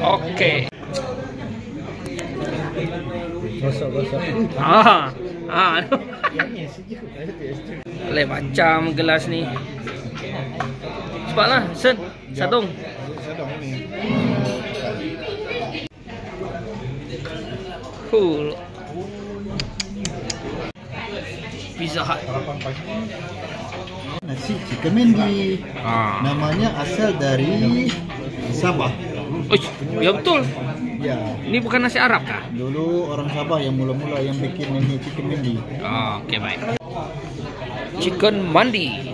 Oke. Gosok. Le macam gelas ni. Cepatlah, Sen. Sadung. Cool. Pizza Hut. Nasi chicken mandi. Namanya asal dari Sabah. Ya betul. Ya. Ini bukan nasi Arab kah? Dulu orang Sabah yang mula-mula yang bikin ini chicken mandi. Okey, baik. Chicken mandi.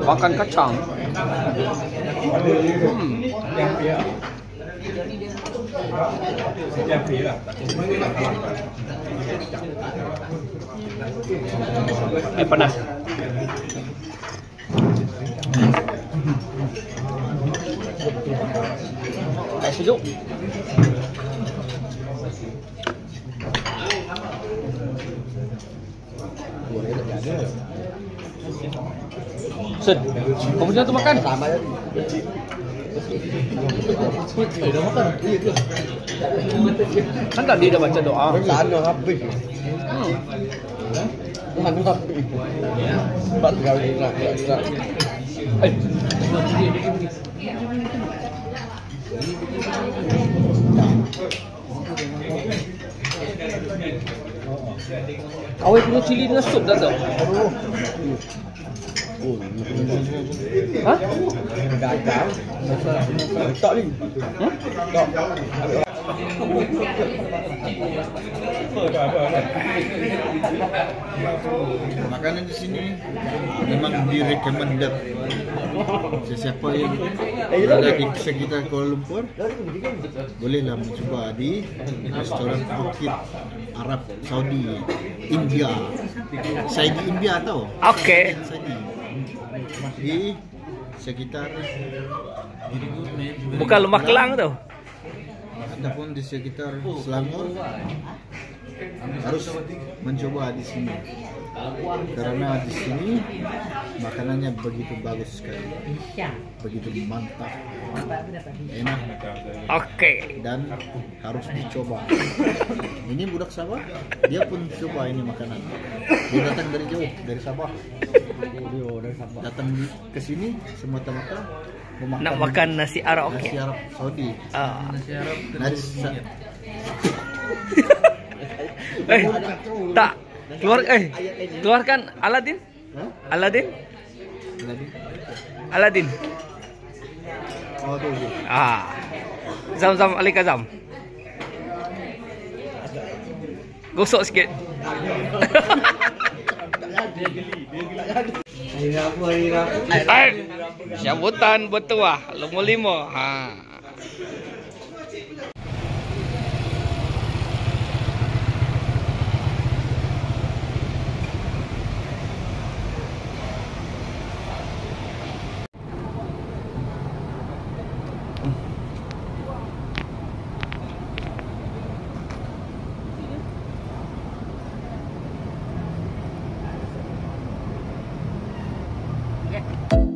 Makan kacang. Panas. Sejuk. Sen, kamu punya tu makan? Kan tadi dah baca doa. Sana habis. Sana habis. Empat kali nak. Awak punya cili dengan sup dah tahu? Hah? Gagal. Tak ni. Tak. Makanan di sini memang direkomendasi. Sesiapa yang ada di sekitar Kuala Lumpur bolehlah mencoba di restoran Bukit Arab Saudi India. Saudi India tahu? Okey. Di sekitar Bukan Lemak Kelang tu. ataupun di sekitar Selangor harus mencoba di sini karena di sini makanannya begitu bagus sekali, begitu mantap, enak, dan harus dicoba. Ini budak Sabah, dia pun coba ini makanan. Dia datang dari jauh, dari Sabah, datang ke sini semata-mata nak makan nasi Arab. Nasi Arab Saudi. Tak. Keluarkan Aladin. Aladin. Oh tu. Zam-zam Alikazam. Gosok sikit. Sambutan bertuah nombor 5. Okay.